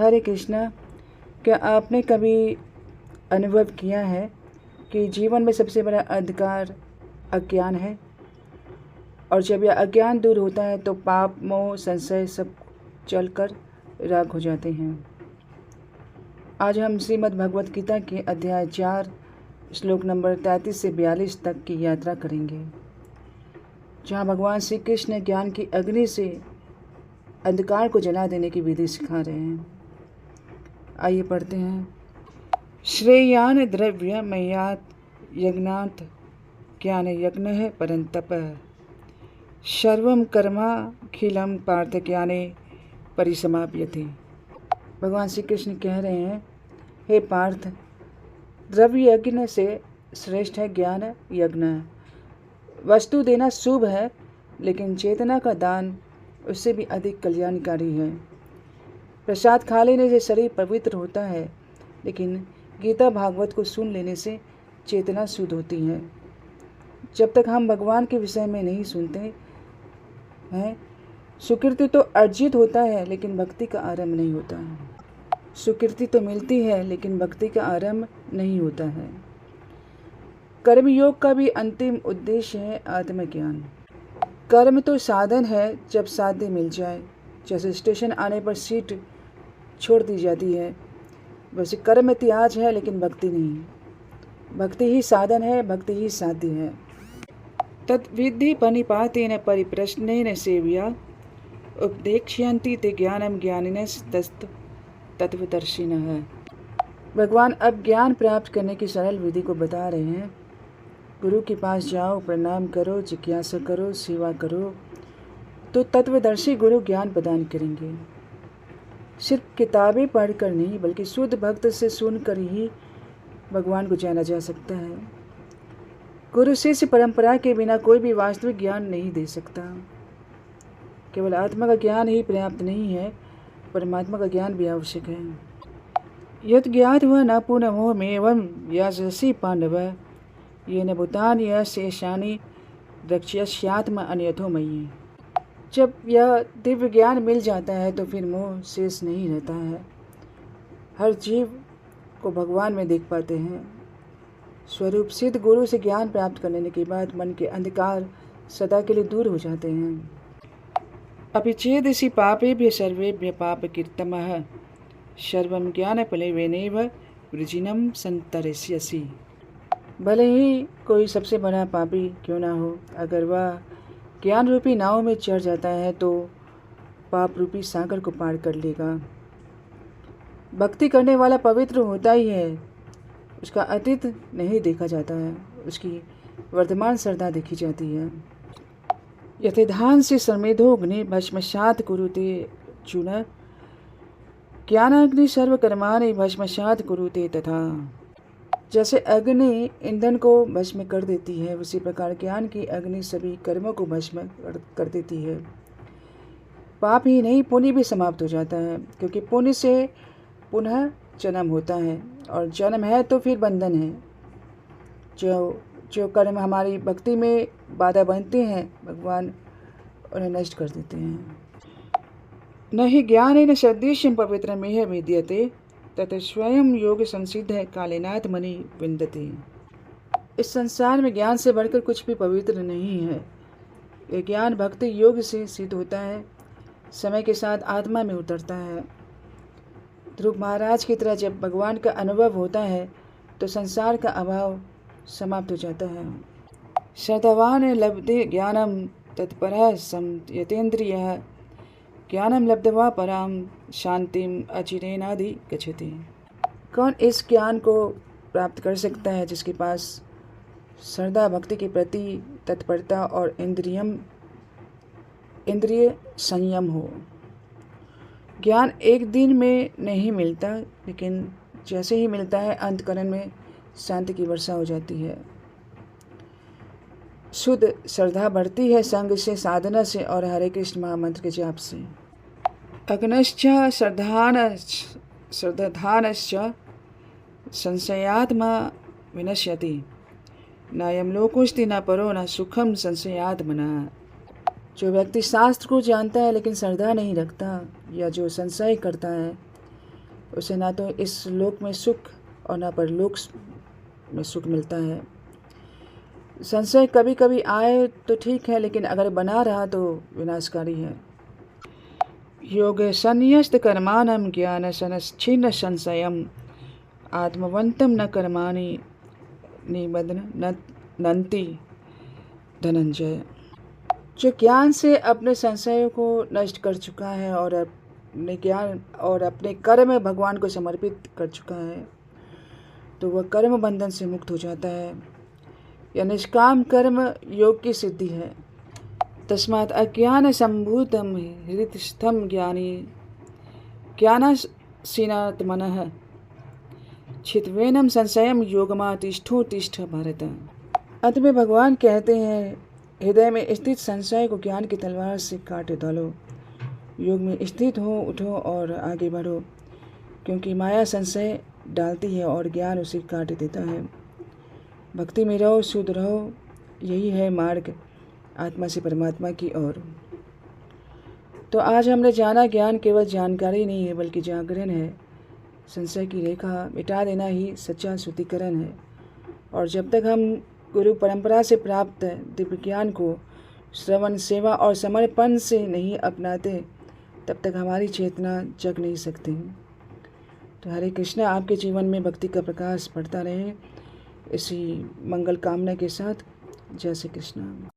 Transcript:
हरे कृष्णा, क्या आपने कभी अनुभव किया है कि जीवन में सबसे बड़ा अंधकार अज्ञान है, और जब यह अज्ञान दूर होता है तो पाप, मोह, संशय सब चलकर राख हो जाते हैं। आज हम श्रीमद् भगवत गीता के अध्याय 4 श्लोक नंबर 33 से 42 तक की यात्रा करेंगे, जहाँ भगवान श्री कृष्ण ज्ञान की अग्नि से अंधकार को जला देने की विधि सिखा रहे हैं। आइए पढ़ते हैं। श्रेयान द्रव्य मयात यज्ञात ज्ञान यज्ञ परंतप सर्वं कर्माखिलम पार्थ ज्ञाने परिसमाप्यते। भगवान श्री कृष्ण कह रहे हैं, हे पार्थ, द्रव्य यज्ञ से श्रेष्ठ है ज्ञान यज्ञ। वस्तु देना शुभ है, लेकिन चेतना का दान उससे भी अधिक कल्याणकारी है। प्रसाद खा लेने से शरीर पवित्र होता है, लेकिन गीता भागवत को सुन लेने से चेतना शुद्ध होती है। जब तक हम भगवान के विषय में नहीं सुनते हैं, सुकृति तो अर्जित होता है, लेकिन भक्ति का आरंभ नहीं होता है। सुकृति तो मिलती है, लेकिन भक्ति का आरंभ नहीं होता है। कर्मयोग का भी अंतिम उद्देश्य है आत्मज्ञान। कर्म तो साधन है जब साध्य मिल जाए। जैसे स्टेशन आने पर सीट छोड़ दी जाती है, वैसे कर्म त्याज है, लेकिन भक्ति नहीं। भक्ति ही साधन है, भक्ति ही साध्य है। तद्विद्धि पनिपातेन परिप्रश्नेन सेव्या उपदेक्ष्यन्ति ते ज्ञानम ज्ञानिनस्तस्त तत्वदर्शिनः। भगवान अब ज्ञान प्राप्त करने की सरल विधि को बता रहे हैं। गुरु के पास जाओ, प्रणाम करो, जिज्ञासा करो, सेवा करो, तो तत्वदर्शी गुरु ज्ञान प्रदान करेंगे। सिर्फ किताबें पढ़कर नहीं, बल्कि शुद्ध भक्त से सुनकर ही भगवान को जाना जा सकता है। गुरु शिष्य परंपरा के बिना कोई भी वास्तविक ज्ञान नहीं दे सकता। केवल आत्मा का ज्ञान ही पर्याप्त नहीं है, परमात्मा का ज्ञान भी आवश्यक है। यत् ज्ञात्वा न पुनमोहमेवं याजसि पांडव येन भूतानि शेषानि रक्ष्यस्यात्मा अन्यथो मयि। जब यह दिव्य ज्ञान मिल जाता है तो फिर मोह शेष नहीं रहता है। हर जीव को भगवान में देख पाते हैं। स्वरूप सिद्ध गुरु से ज्ञान प्राप्त करने के बाद मन के अंधकार सदा के लिए दूर हो जाते हैं। अपि चेदसि पापेभ्य सर्वेभ्य पापकृत्तमः सर्वं ज्ञानफलेनैव वृजिनं संतरिष्यसि। भले ही कोई सबसे बड़ा पापी क्यों ना हो, अगर वह ज्ञान रूपी नाव में चढ़ जाता है तो पाप रूपी सागर को पार कर लेगा। भक्ति करने वाला पवित्र होता ही है। उसका अतीत नहीं देखा जाता है, उसकी वर्तमान श्रद्धा देखी जाती है। यथेधान से समेधोग्नि भस्मसात कुरुते चून ज्ञानाग्नि सर्वकर्माणि भस्मसात कुरुते तथा। जैसे अग्नि ईंधन को भस्म कर देती है, उसी प्रकार ज्ञान की अग्नि सभी कर्मों को भस्म कर देती है। पाप ही नहीं, पुण्य भी समाप्त हो जाता है, क्योंकि पुण्य से पुनः जन्म होता है, और जन्म है तो फिर बंधन है। जो कर्म हमारी भक्ति में बाधा बनते हैं, भगवान उन्हें नष्ट कर देते हैं। न ही ज्ञानेन सदृशं पवित्रमिह विद्यते तत् स्वयं योग संसिद्ध कालेनात्मनि विन्दते। इस संसार में ज्ञान से बढ़कर कुछ भी पवित्र नहीं है। यह ज्ञान भक्ति योग से सिद्ध होता है, समय के साथ आत्मा में उतरता है। ध्रुव महाराज की तरह जब भगवान का अनुभव होता है तो संसार का अभाव समाप्त हो जाता है। श्रद्धावान लब्धे ज्ञानम तत्परः संयतेन्द्रियः ज्ञानम लब्ध्वा पराम शांतिम अचिरेनाधि गच्छति। कौन इस ज्ञान को प्राप्त कर सकता है जिसके पास श्रद्धा, भक्ति के प्रति तत्परता और इंद्रिय संयम हो। ज्ञान एक दिन में नहीं मिलता, लेकिन जैसे ही मिलता है अंतःकरण में शांति की वर्षा हो जाती है। शुद्ध श्रद्धा बढ़ती है संग से, साधना से और हरे कृष्ण महामंत्र के जाप से। अग्नश्च श्रद्धानश्च संशयात्मा विनश्यति नायम लोकोस्ति न परो न सुखम संशयात्मना। जो व्यक्ति शास्त्र को जानता है लेकिन श्रद्धा नहीं रखता, या जो संशय करता है, उसे ना तो इस लोक में सुख और ना परलोक में सुख मिलता है। संशय कभी कभी आए तो ठीक है, लेकिन अगर बना रहा तो विनाशकारी है। योग संन्यस्त कर्माणं ज्ञान सनच्छिन्न संशयम् आत्मवंतम न कर्माणि निबध्न नन्ति धनंजय। जो ज्ञान से अपने संशयों को नष्ट कर चुका है और अपने ज्ञान और अपने कर्म में भगवान को समर्पित कर चुका है, तो वह कर्म बंधन से मुक्त हो जाता है। यह निष्काम कर्म योग की सिद्धि है। तस्मात् अज्ञान संभूतम हृदिस्थम ज्ञानी ज्ञानासीनात्मनः छित्त्वेनं संशयं योगमा तिष्ठोतिष्ठ भारत। अंत में भगवान कहते हैं, हृदय में स्थित संशय को ज्ञान की तलवार से काट डालो। योग में स्थित हो, उठो और आगे बढ़ो, क्योंकि माया संशय डालती है और ज्ञान उसे काट देता है। भक्ति में रहो, शुद्ध रहो, यही है मार्ग आत्मा से परमात्मा की ओर। तो आज हमने जाना, ज्ञान केवल जानकारी नहीं है बल्कि जागरण है। संशय की रेखा मिटा देना ही सच्चा शुद्धिकरण है। और जब तक हम गुरु परंपरा से प्राप्त दिव्य ज्ञान को श्रवण, सेवा और समर्पण से नहीं अपनाते, तब तक हमारी चेतना जग नहीं सकती। तो हरे कृष्णा, आपके जीवन में भक्ति का प्रकाश बढ़ता रहे, इसी मंगल कामना के साथ। जय श्री कृष्ण।